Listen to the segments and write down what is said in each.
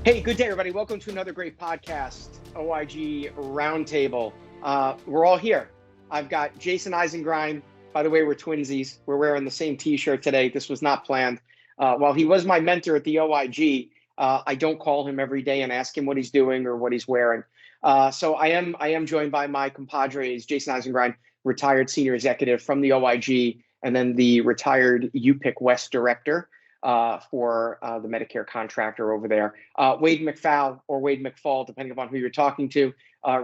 Hey, good day, everybody. Welcome to another great podcast, OIG Roundtable. We're all here. I've got Jaysen Eisengrind. By the way, we're twinsies. We're wearing the same T-shirt today. This was not planned. While he was my mentor at the OIG, I don't call him every day and ask him what he's doing or what he's wearing. So I am joined by my compadres, Jaysen Eisengrind, retired senior executive from the OIG, and then the retired UPIC West director for the Medicare contractor over there. Wade McFall, or Wade McFall, depending upon who you're talking to,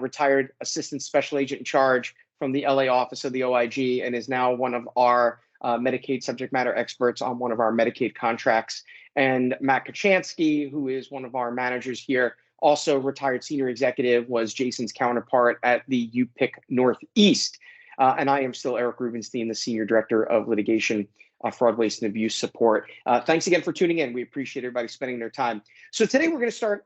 retired assistant special agent in charge from the LA office of the OIG, and is now one of our Medicaid subject matter experts on one of our Medicaid contracts. And Matt Kachansky, who is one of our managers here, also retired senior executive, was Jaysen's counterpart at the UPIC Northeast. And I am still Eric Rubenstein, the senior director of litigation, fraud, waste, and abuse support. Thanks again for tuning in. We appreciate everybody spending their time. So today we're going to start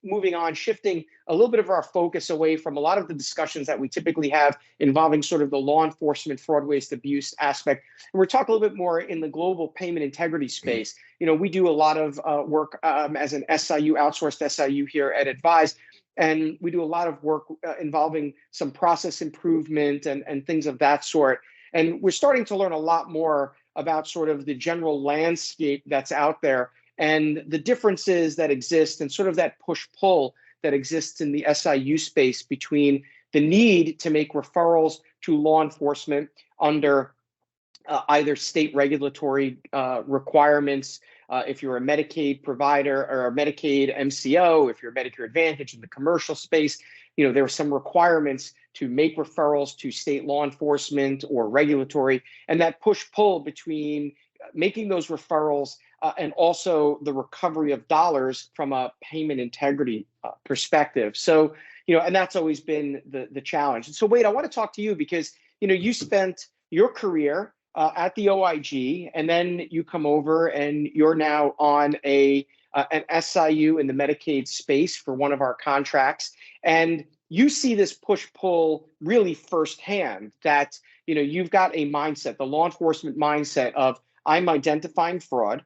moving on, shifting a little bit of our focus away from a lot of the discussions that we typically have involving sort of the law enforcement, fraud, waste, abuse aspect. And we're talking a little bit more in the global payment integrity space. You know, we do a lot of work as an SIU, outsourced SIU here at Advise. And we do a lot of work involving some process improvement and things of that sort. And we're starting to learn a lot more about sort of the general landscape that's out there and the differences that exist and sort of that push-pull that exists in the SIU space between the need to make referrals to law enforcement under either state regulatory requirements, if you're a Medicaid provider or a Medicaid MCO, if you're Medicare Advantage in the commercial space, you know, there are some requirements to make referrals to state law enforcement or regulatory, and that push-pull between making those referrals and also the recovery of dollars from a payment integrity perspective. So, you know, and that's always been the challenge. And so, Wade, I want to talk to you because, you know, you spent your career at the OIG, and then you come over and you're now on an SIU in the Medicaid space for one of our contracts. And you see this push-pull really firsthand that, you know, you've got a mindset, the law enforcement mindset of I'm identifying fraud.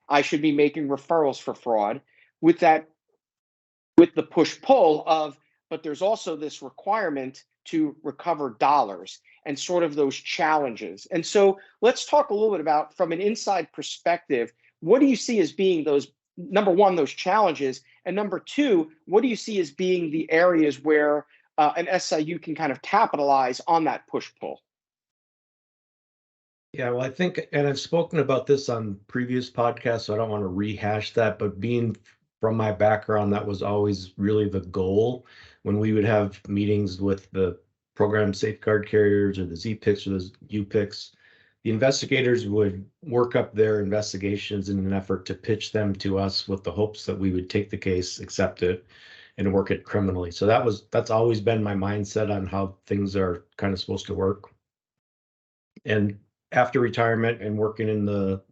I should be making referrals for fraud with the push-pull of, but there's also this requirement to recover dollars and sort of those challenges. And so let's talk a little bit about, from an inside perspective, what do you see as being those, number one, those challenges, and number two, what do you see as being the areas where an SIU can kind of capitalize on that push-pull? Yeah, well, I think, and I've spoken about this on previous podcasts, so I don't want to rehash that, but being from my background, that was always really the goal when we would have meetings with the program safeguard carriers or the ZPICs or the UPICs. The investigators would work up their investigations in an effort to pitch them to us with the hopes that we would take the case, accept it, and work it criminally. So that's always been my mindset on how things are kind of supposed to work. And after retirement and working in the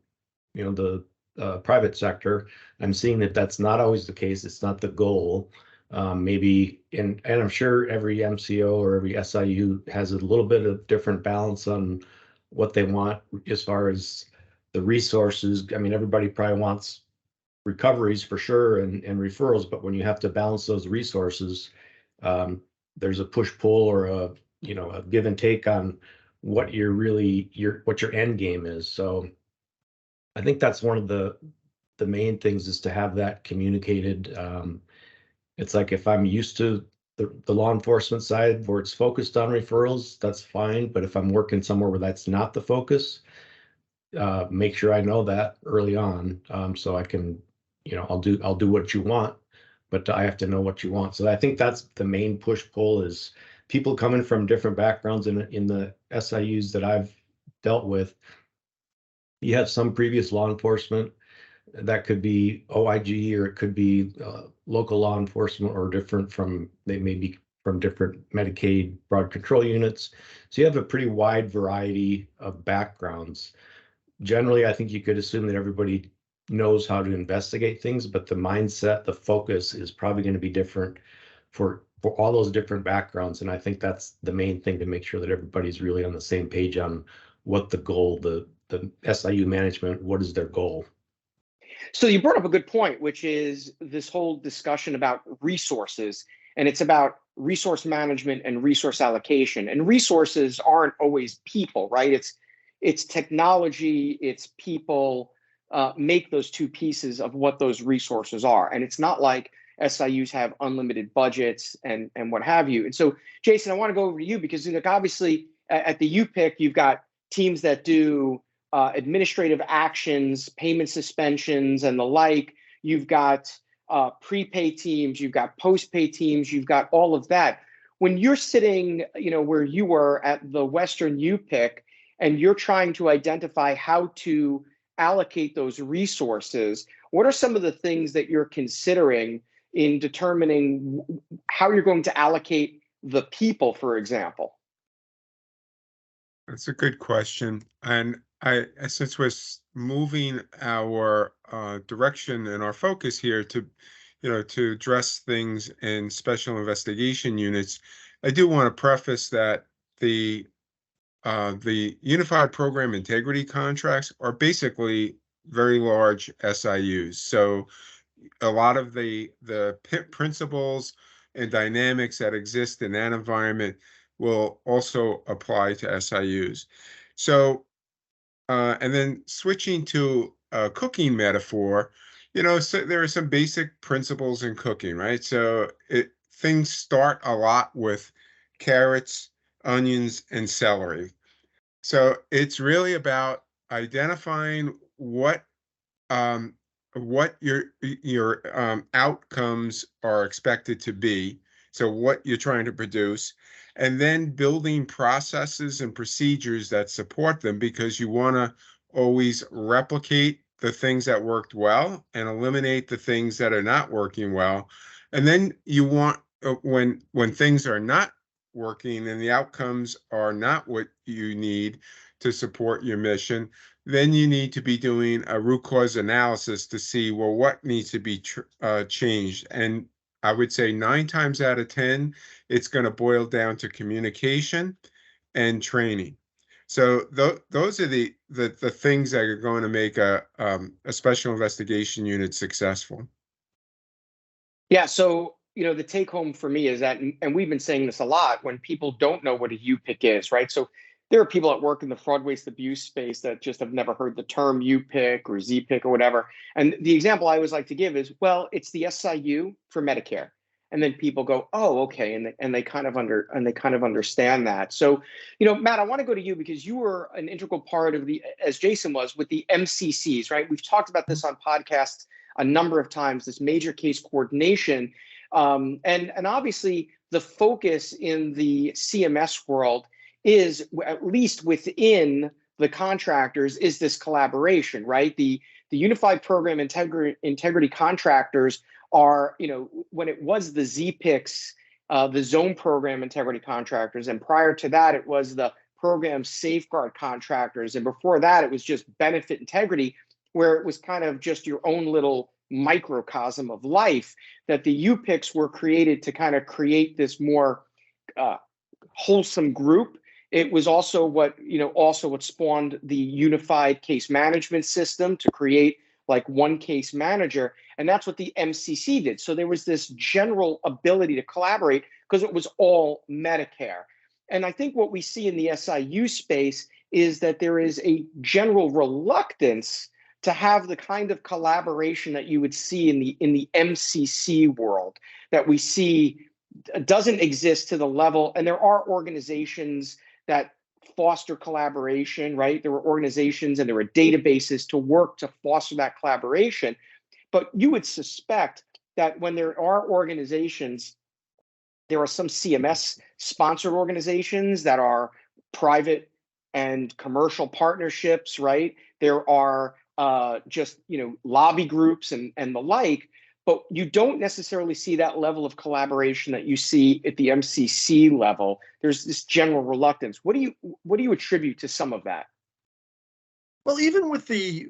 private sector, I'm seeing that that's not always the case. It's not the goal. Maybe, and I'm sure every MCO or every SIU has a little bit of different balance on what they want as far as the resources. I mean, everybody probably wants recoveries for sure and referrals, but when you have to balance those resources, there's a push-pull or a give and take on what your end game is. So I think that's one of the main things, is to have that communicated. It's like, if I'm used to the law enforcement side where it's focused on referrals, that's fine. But if I'm working somewhere where that's not the focus, make sure I know that early on, so I can, I'll do what you want, but I have to know what you want. So I think that's the main push-pull, is people coming from different backgrounds in the SIUs that I've dealt with. You have some previous law enforcement, that could be OIG, or it could be local law enforcement, or they may be from different Medicaid broad control units. So you have a pretty wide variety of backgrounds. Generally, I think you could assume that everybody knows how to investigate things, but the mindset, the focus is probably going to be different for all those different backgrounds. And I think that's the main thing, to make sure that everybody's really on the same page on what the goal, the SIU management, what is their goal. So you brought up a good point, which is this whole discussion about resources, and it's about resource management and resource allocation. And resources aren't always people, right? It's technology, it's people. Make those two pieces of what those resources are, and it's not like SIUs have unlimited budgets and what have you. And so, Jaysen, I want to go over to you because, like, obviously at the UPIC, you've got teams that do administrative actions, payment suspensions, and the like. You've got prepay teams, you've got post-pay teams, you've got all of that. When you're sitting, where you were at the Western UPIC, and you're trying to identify how to allocate those resources, what are some of the things that you're considering in determining how you're going to allocate the people, for example? That's a good question. And since we're moving our direction and our focus here to, to address things in special investigation units, I do want to preface that the Unified Program Integrity contracts are basically very large SIUs. So a lot of the principles and dynamics that exist in that environment will also apply to SIUs. So, and then switching to a cooking metaphor, so there are some basic principles in cooking, right? So things start a lot with carrots, onions, and celery. So it's really about identifying what your outcomes are expected to be. So what you're trying to produce, and then building processes and procedures that support them, because you want to always replicate the things that worked well and eliminate the things that are not working well. And then you want, when things are not working and the outcomes are not what you need to support your mission, then you need to be doing a root cause analysis to see, well, what needs to be changed. And I would say 9 times out of 10, it's going to boil down to communication and training. So those are the things that are going to make a special investigation unit successful. Yeah. So, the take home for me is that, and we've been saying this a lot, when people don't know what a UPIC is, right? So there are people that work in the fraud, waste, abuse space that just have never heard the term UPIC or ZPIC or whatever. And the example I always like to give is, well, it's the SIU for Medicare. And then people go, oh, okay, and they kind of understand that. So, Matt, I want to go to you because you were an integral part of as Jaysen was, with the MCCs, right? We've talked about this on podcasts a number of times, this major case coordination, and obviously the focus in the CMS world is, at least within the contractors, is this collaboration, right? The Unified Program Integrity contractors are, when it was the ZPICs, the Zone Program Integrity contractors, and prior to that, it was the Program Safeguard contractors, and before that, it was just Benefit Integrity, where it was kind of just your own little microcosm of life, that the UPICs were created to kind of create this more wholesome group. It was also what spawned the unified case management system to create like one case manager. And that's what the MCC did. So there was this general ability to collaborate because it was all Medicare. And I think what we see in the SIU space is that there is a general reluctance to have the kind of collaboration that you would see in the MCC world, that we see doesn't exist to the level. And there are organizations that foster collaboration, right? There were organizations and there were databases to work to foster that collaboration. But you would suspect that when there are organizations, there are some CMS sponsored organizations that are private and commercial partnerships, right? There are just, lobby groups and the like, but you don't necessarily see that level of collaboration that you see at the MCC level. There's this general reluctance. What do you attribute to some of that? Well, even with the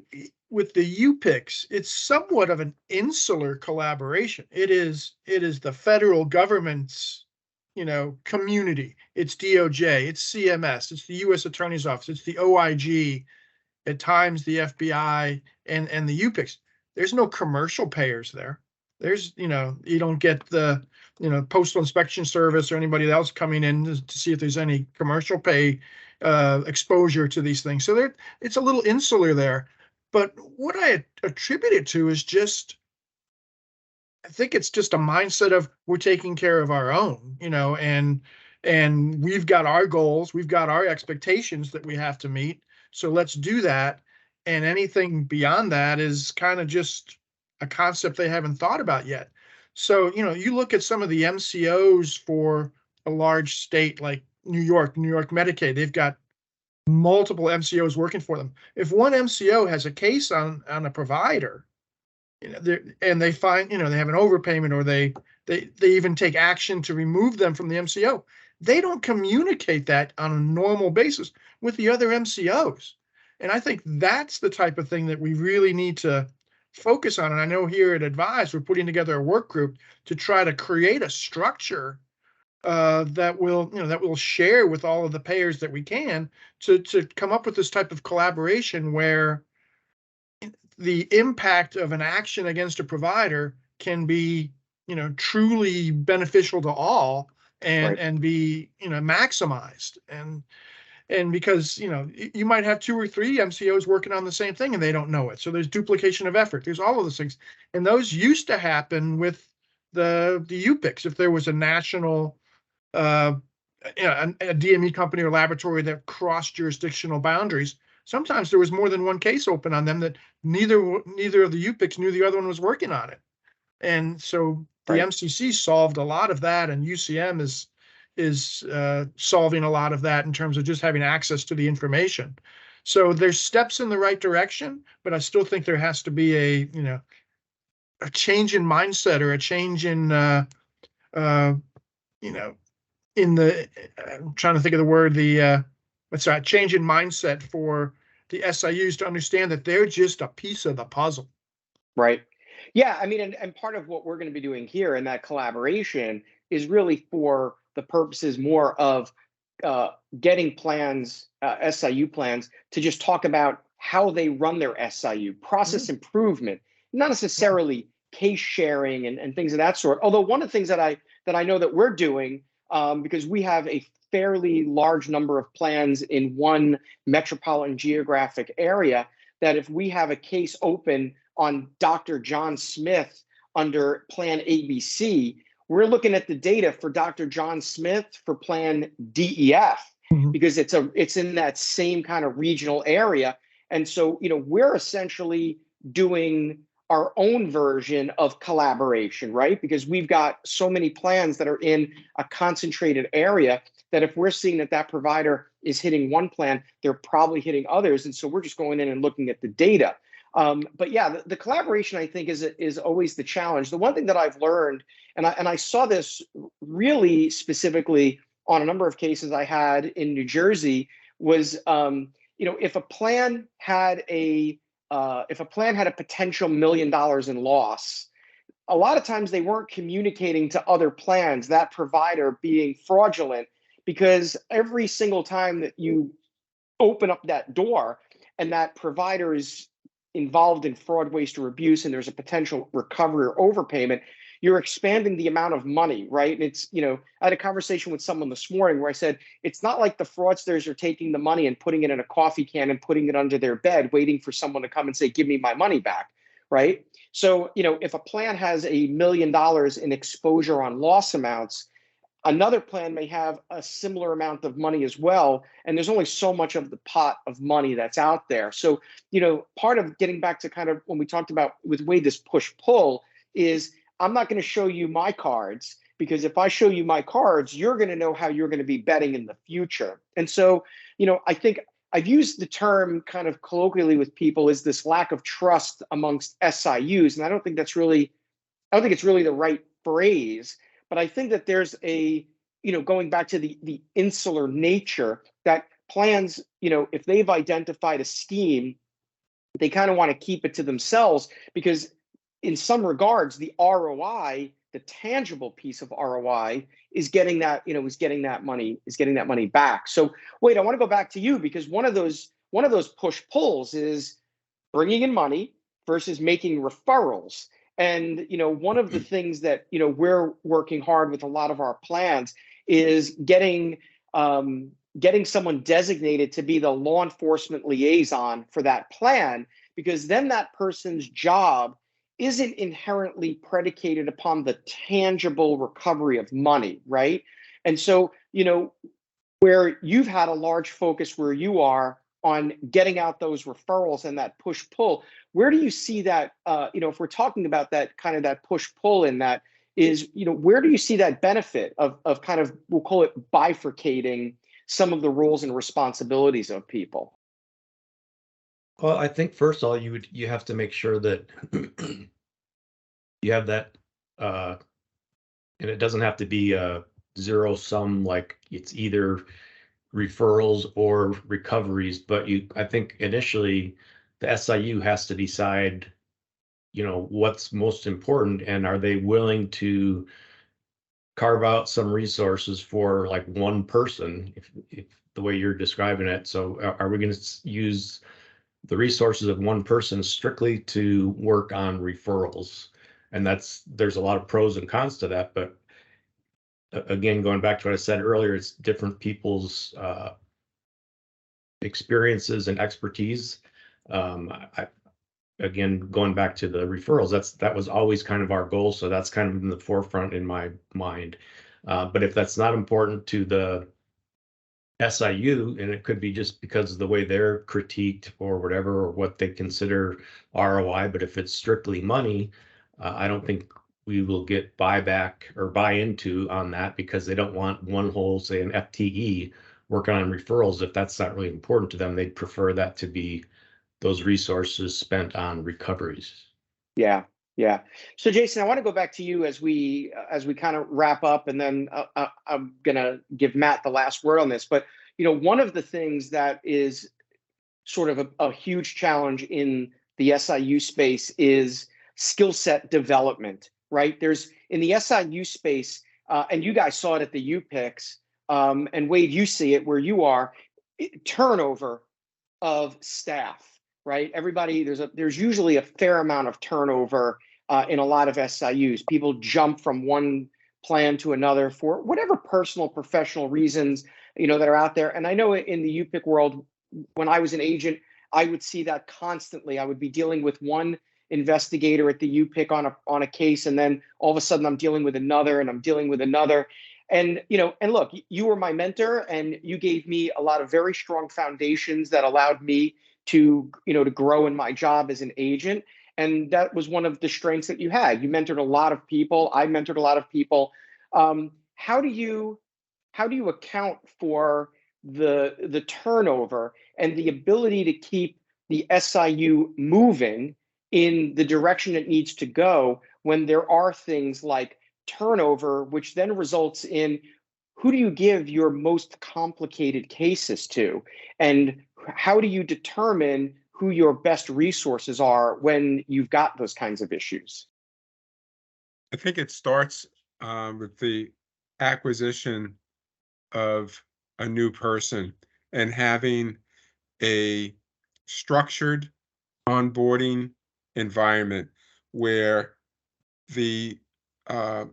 UPICs, it's somewhat of an insular collaboration. It is the federal government's, community. It's DOJ, it's CMS, it's the U.S. Attorney's Office, it's the OIG, at times the FBI, and the UPICs. there's no commercial payers there. There's, you don't get the, Postal Inspection Service or anybody else coming in to see if there's any commercial pay exposure to these things. So it's a little insular there. But what I attribute it to is just, I think it's just a mindset of we're taking care of our own, and we've got our goals, we've got our expectations that we have to meet. So let's do that. And anything beyond that is kind of just a concept they haven't thought about yet. So, you look at some of the MCOs for a large state like New York Medicaid, they've got multiple MCOs working for them. If one MCO has a case on a provider, and they find, they have an overpayment, or they even take action to remove them from the MCO, they don't communicate that on a normal basis with the other MCOs. And I think that's the type of thing that we really need to focus on. And I know here at Advise, we're putting together a work group to try to create a structure that will share with all of the payers that we can to come up with this type of collaboration where the impact of an action against a provider can be, truly beneficial to all and be, maximized. And because, you might have 2 or 3 MCOs working on the same thing and they don't know it. So there's duplication of effort. There's all of those things. And those used to happen with the UPICs. If there was a national, a DME company or laboratory that crossed jurisdictional boundaries, sometimes there was more than one case open on them that neither of the UPICs knew the other one was working on it. And so the MCC solved a lot of that, and UCM is solving a lot of that in terms of just having access to the information. So there's steps in the right direction, but I still think there has to be a change in mindset, or a change in, I'm trying to think of the word, change in mindset for the SIUs to understand that they're just a piece of the puzzle. Right. Yeah. I mean, and part of what we're going to be doing here in that collaboration is really for the purposes more of getting plans, SIU plans, to just talk about how they run their SIU, process improvement, not necessarily case sharing and things of that sort. Although one of the things that I know that we're doing, because we have a fairly large number of plans in one metropolitan geographic area, that if we have a case open on Dr. John Smith under Plan ABC, we're looking at the data for Dr. John Smith for Plan DEF, because it's in that same kind of regional area. And so, we're essentially doing our own version of collaboration, right? Because we've got so many plans that are in a concentrated area that if we're seeing that provider is hitting one plan, they're probably hitting others. And so we're just going in and looking at the data. But yeah, the collaboration, I think, is always the challenge. The one thing that I've learned, and I saw this really specifically on a number of cases I had in New Jersey, was if a plan had a potential $1 million in loss, a lot of times they weren't communicating to other plans, that provider being fraudulent, because every single time that you open up that door and that provider is involved in fraud, waste, or abuse, and there's a potential recovery or overpayment, you're expanding the amount of money, right? And it's, I had a conversation with someone this morning where I said, it's not like the fraudsters are taking the money and putting it in a coffee can and putting it under their bed, waiting for someone to come and say, give me my money back, right? So, if a plan has $1 million in exposure on loss amounts, another plan may have a similar amount of money as well. And there's only so much of the pot of money that's out there. So, part of getting back to kind of when we talked about with Wade, this push-pull is, I'm not going to show you my cards, because if I show you my cards, you're going to know how you're going to be betting in the future. And so, I think I've used the term kind of colloquially with people is this lack of trust amongst SIUs. And I don't think it's really the right phrase, but I think that there's going back to the insular nature that plans, if they've identified a scheme, they kind of want to keep it to themselves, because in some regards, the ROI, the tangible piece of ROI, is getting that money back. So Wade, I want to go back to you, because one of those push pulls is bringing in money versus making referrals. And, one of the things that, we're working hard with a lot of our plans is getting someone designated to be the law enforcement liaison for that plan, because then that person's job isn't inherently predicated upon the tangible recovery of money, right? And so, where you've had a large focus where you are on getting out those referrals and that push-pull, where do you see that, if we're talking about that kind of that push-pull in that is, where do you see that benefit of kind of, we'll call it bifurcating some of the roles and responsibilities of people? Well, I think first of all, you have to make sure that you have that, and it doesn't have to be a zero sum, like it's either referrals or recoveries, but I think initially the SIU has to decide, what's most important, and are they willing to carve out some resources for like one person, if the way you're describing it. So are we going to use the resources of one person strictly to work on referrals? And there's a lot of pros and cons to that, but again, going back to what I said earlier, it's different people's experiences and expertise. Again, going back to the referrals, that was always kind of our goal. So that's kind of in the forefront in my mind. But if that's not important to the SIU, and it could be just because of the way they're critiqued or whatever, or what they consider ROI, but if it's strictly money, I don't think we will get buyback or buy into on that, because they don't want one whole, say, an FTE working on referrals. If that's not really important to them, they'd prefer that to be those resources spent on recoveries. Yeah. So Jaysen, I want to go back to you as we kind of wrap up, and then I'm gonna give Matt the last word on this. But one of the things that is sort of a huge challenge in the SIU space is skill set development, right? There's in the SIU space, and you guys saw it at the UPICs, and Wade, you see it where you are, turnover of staff. Right, everybody. There's usually a fair amount of turnover in a lot of SIUs. People jump from one plan to another for whatever personal, professional reasons that are out there. And I know in the UPIC world, when I was an agent, I would see that constantly. I would be dealing with one investigator at the UPIC on a case, and then all of a sudden I'm dealing with another, and I'm dealing with another. And and look, you were my mentor, and you gave me a lot of very strong foundations that allowed me to grow in my job as an agent. And that was one of the strengths that you had. You mentored a lot of people. I mentored a lot of people. How do you account for the turnover and the ability to keep the SIU moving in the direction it needs to go when there are things like turnover, which then results in who do you give your most complicated cases to? And how do you determine who your best resources are when you've got those kinds of issues? I think it starts with the acquisition of a new person and having a structured onboarding environment where the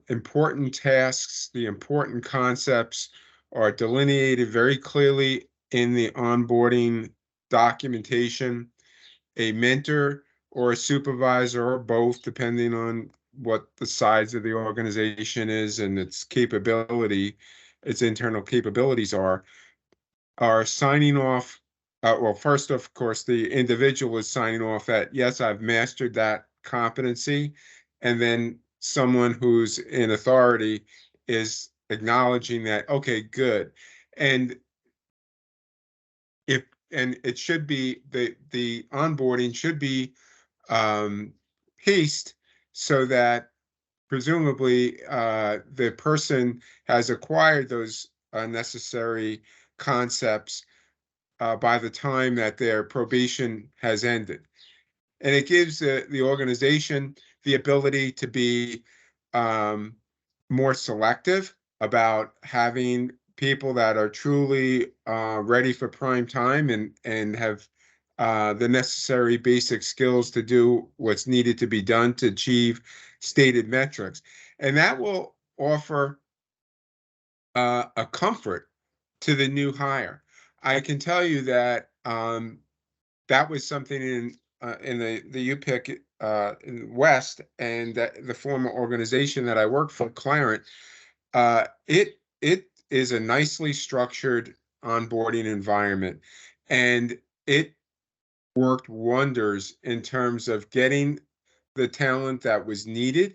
important tasks, the important concepts are delineated very clearly in the onboarding documentation. A mentor or a supervisor, or both, depending on what the size of the organization is and its capability, its internal capabilities are signing off. Well, first, of course, the individual is signing off that, yes, I've mastered that competency. And then someone who's in authority is acknowledging that, okay, good. And it should be, the onboarding should be paced so that presumably the person has acquired those necessary concepts by the time that their probation has ended. And it gives the organization the ability to be more selective about having people that are truly ready for prime time and have the necessary basic skills to do what's needed to be done to achieve stated metrics. And that will offer a comfort to the new hire. I can tell you that that was something in the UPIC in West, and that the former organization that I worked for, Clarent. It is a nicely structured onboarding environment, and it worked wonders in terms of getting the talent that was needed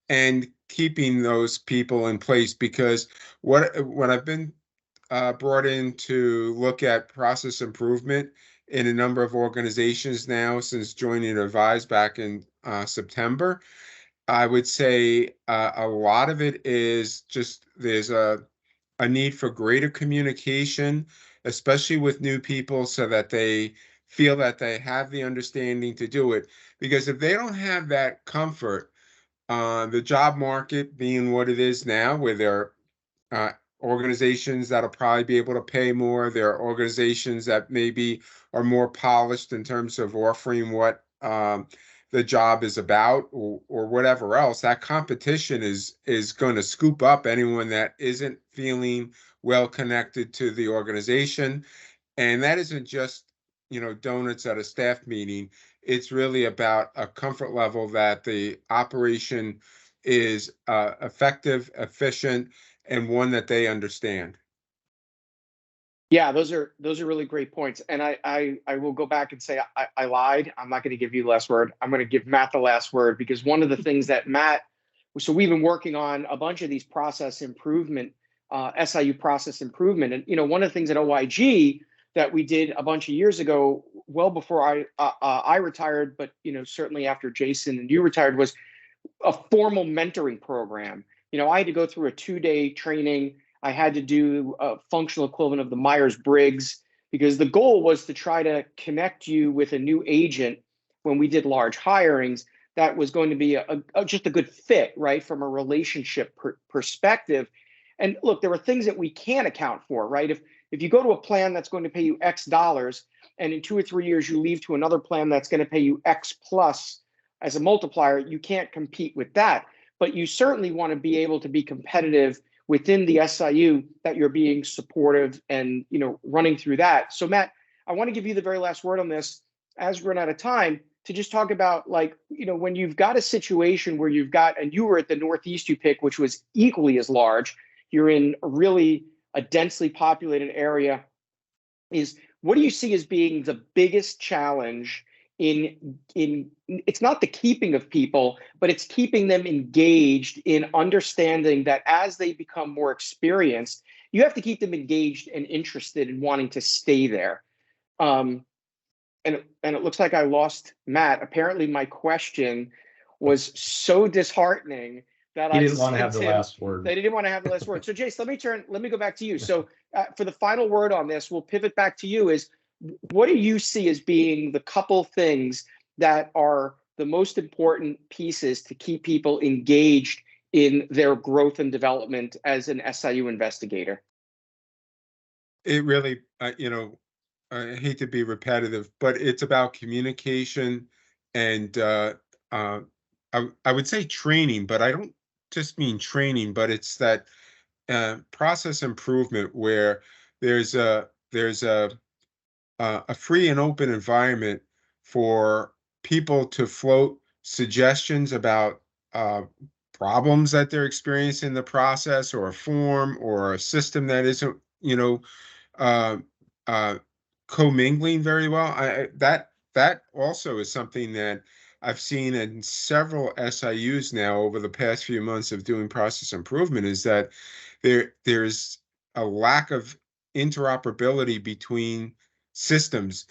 and keeping those people in place. Because what I've been brought in to look at process improvement in a number of organizations now since joining Advise back in September. I would say a lot of it is just there's a need for greater communication, especially with new people, so that they feel that they have the understanding to do it. Because if they don't have that comfort, the job market being what it is now, where there are organizations that'll probably be able to pay more, there are organizations that maybe are more polished in terms of offering what the job is about, or whatever else, that competition is going to scoop up anyone that isn't feeling well connected to the organization. And that isn't just, donuts at a staff meeting. It's really about a comfort level that the operation is effective, efficient, and one that they understand. Yeah, those are really great points. And I will go back and say I lied. I'm not going to give you the last word. I'm going to give Matt the last word, because one of the things that Matt, so we've been working on a bunch of these process improvement, SIU process improvement. And, one of the things at OIG that we did a bunch of years ago, well before I retired, but, certainly after Jaysen and you retired, was a formal mentoring program. I had to go through a 2-day training. I had to do a functional equivalent of the Myers-Briggs, because the goal was to try to connect you with a new agent when we did large hirings that was going to be just a good fit, right, from a relationship perspective. And look, there are things that we can't account for, right? If you go to a plan that's going to pay you X dollars, and in 2 or 3 years you leave to another plan that's going to pay you X plus as a multiplier, you can't compete with that. But you certainly want to be able to be competitive within the SIU, that you're being supportive and, running through that. So Matt, I want to give you the very last word on this as we're out of time, to just talk about, like, when you've got a situation where you've got, and you were at the Northeast UPIC, which was equally as large, you're in really a densely populated area, is what do you see as being the biggest challenge in it's not the keeping of people, but it's keeping them engaged in understanding that as they become more experienced, you have to keep them engaged and interested in wanting to stay there. And it looks like I lost Matt. Apparently my question was so disheartening that He didn't want to have the last word. They didn't want to have the last word. So Jace, let me go back to you. So for the final word on this, we'll pivot back to you. Is what do you see as being the couple things that are the most important pieces to keep people engaged in their growth and development as an SIU investigator? It really, I hate to be repetitive, but it's about communication and I would say training, but I don't just mean training, but it's that process improvement where there's a free and open environment for people to float suggestions about problems that they're experiencing in the process, or a form or a system that isn't, uh, commingling very well. That also is something that I've seen in several SIUs now over the past few months of doing process improvement, is that there's a lack of interoperability between systems.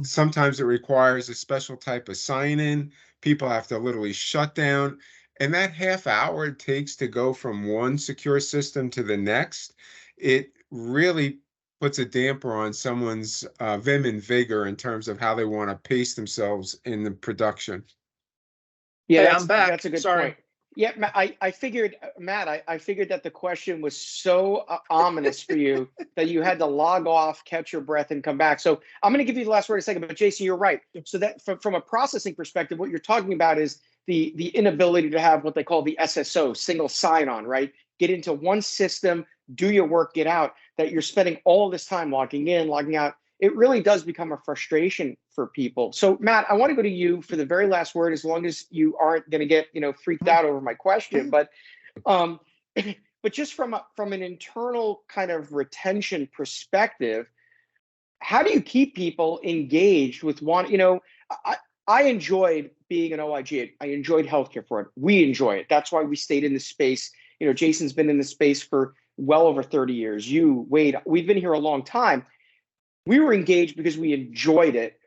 Sometimes it requires a special type of sign-in. People have to literally shut down. And that half hour it takes to go from one secure system to the next, it really puts a damper on someone's vim and vigor in terms of how they want to pace themselves in the production. Yeah, Hey, I'm back. That's a good Sorry. point. Yeah, I figured, Matt, I figured that the question was so ominous for you that you had to log off, catch your breath, and come back. So I'm going to give you the last word in a second. But Jaysen, you're right. So that from a processing perspective, what you're talking about is the inability to have what they call the SSO, single sign-on, right? Get into one system, do your work, get out. That you're spending all this time logging in, logging out. It really does become a frustration for people. So Matt, I want to go to you for the very last word, as long as you aren't going to get, freaked out over my question, but but just from an internal kind of retention perspective, how do you keep people engaged with one, I enjoyed being an OIG. I enjoyed healthcare for it. We enjoy it. That's why we stayed in this space. Jaysen's been in this space for well over 30 years. You, Wade, we've been here a long time. We were engaged because we enjoyed it.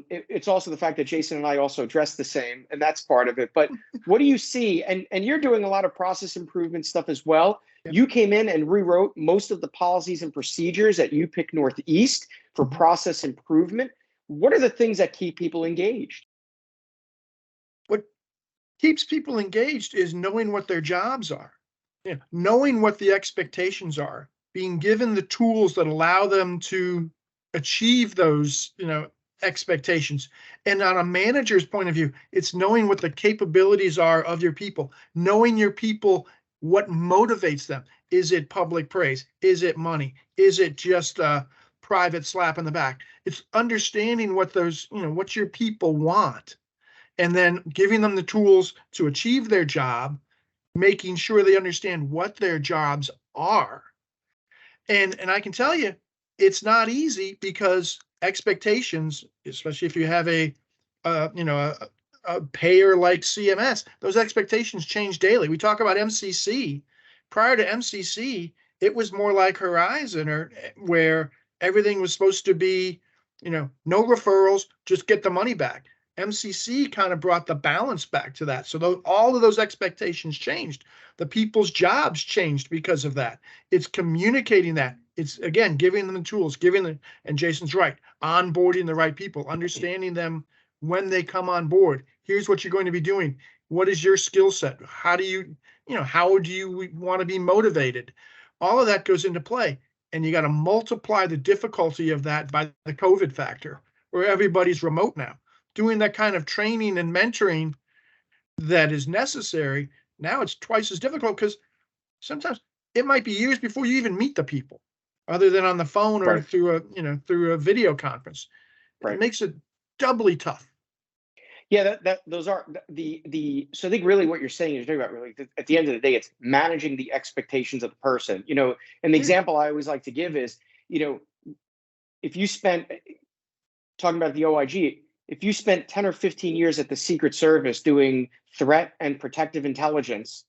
It's also the fact that Jaysen and I also dress the same, and that's part of it. But what do you see? And you're doing a lot of process improvement stuff as well. Yep. You came in and rewrote most of the policies and procedures at UPIC Northeast for process improvement. What are the things that keep people engaged? What keeps people engaged is knowing what their jobs are, knowing what the expectations are, being given the tools that allow them to achieve those, expectations. And on a manager's point of view, it's knowing what the capabilities are of your people, knowing your people, what motivates them. Is it public praise? Is it money? Is it just a private slap in the back? It's understanding what those, what your people want, and then giving them the tools to achieve their job, making sure they understand what their jobs are. And I can tell you, it's not easy, because expectations, especially if you have a payer like CMS, those expectations change daily. We talk about MCC. Prior to MCC, it was more like Horizon, or where everything was supposed to be, no referrals, just get the money back. MCC kind of brought the balance back to that. So all of those expectations changed. The people's jobs changed because of that. It's communicating that. It's, again, giving them the tools, and Jaysen's right, onboarding the right people, understanding them when they come on board. Here's what you're going to be doing. What is your skill set? How do you want to be motivated? All of that goes into play. And you got to multiply the difficulty of that by the COVID factor, where everybody's remote now. Doing that kind of training and mentoring that is necessary, now it's twice as difficult, because sometimes it might be years before you even meet the people, other than on the phone or right. through a video conference. Right. It makes it doubly tough. Yeah, those are so I think really what you're saying is, talking about really, at the end of the day, it's managing the expectations of the person. And the example I always like to give is, if you spent, talking about the OIG, if you spent 10 or 15 years at the Secret Service doing threat and protective intelligence,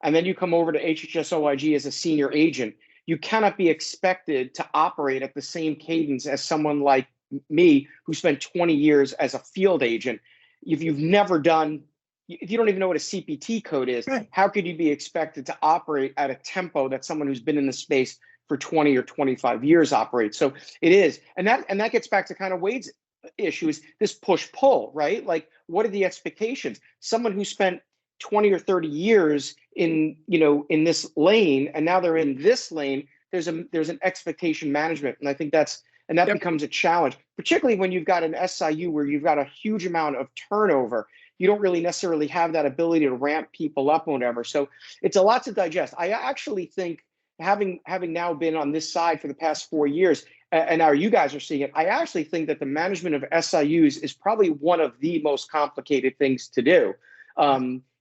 and then you come over to HHS OIG as a senior agent, you cannot be expected to operate at the same cadence as someone like me, who spent 20 years as a field agent. If you don't even know what a CPT code is, right, how could you be expected to operate at a tempo that someone who's been in the space for 20 or 25 years operates? So it is, and that gets back to kind of Wade's issue, is this push-pull, right? Like, what are the expectations? Someone who spent 20 or 30 years in this lane, and now they're in this lane, there's an expectation management, and I think that yep, becomes a challenge, particularly when you've got an SIU where you've got a huge amount of turnover. You don't really necessarily have that ability to ramp people up or whatever. So it's a lot to digest. I actually think, having now been on this side for the past 4 years, and now you guys are seeing it, I actually think that the management of SIUs is probably one of the most complicated things to do,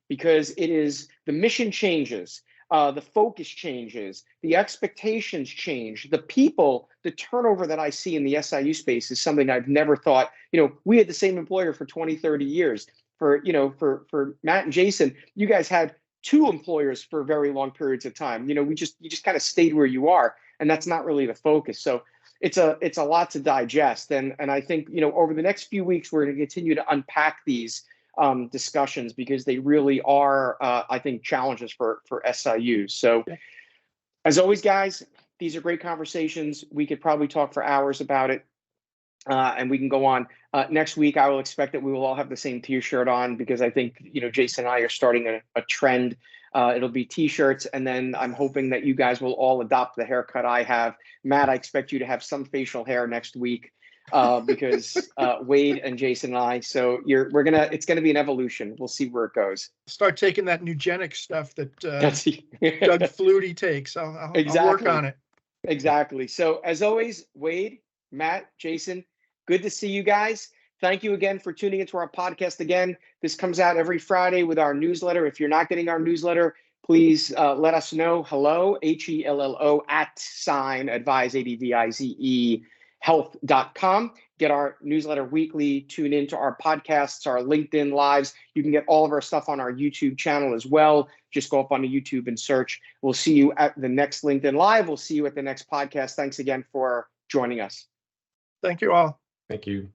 because it is, the mission changes, the focus changes, the expectations change, the people, the turnover that I see in the SIU space is something I've never thought. We had the same employer for 20, 30 years. For Matt and Jaysen, you guys had 2 employers for very long periods of time. You just kind of stayed where you are, and that's not really the focus. So it's a lot to digest, and I think over the next few weeks we're going to continue to unpack these discussions, because they really are I think challenges for SIU. So as always, guys, these are great conversations. We could probably talk for hours about it. and we can go on. Next week, I will expect that we will all have the same T-shirt on, because I think, Jaysen and I are starting a trend. It'll be T-shirts, and then I'm hoping that you guys will all adopt the haircut I have. Matt, I expect you to have some facial hair next week, because Wade and Jaysen and I. So it's gonna be an evolution. We'll see where it goes. Start taking that Nugenic stuff that That's Doug Flutie takes. I'll work on it. Exactly. So as always, Wade, Matt, Jaysen, good to see you guys. Thank you again for tuning into our podcast again. This comes out every Friday with our newsletter. If you're not getting our newsletter, please let us know. Hello, HELLO @advise, ADVIZE, health.com. Get our newsletter weekly. Tune into our podcasts, our LinkedIn lives. You can get all of our stuff on our YouTube channel as well. Just go up on the YouTube and search. We'll see you at the next LinkedIn Live. We'll see you at the next podcast. Thanks again for joining us. Thank you all. Thank you.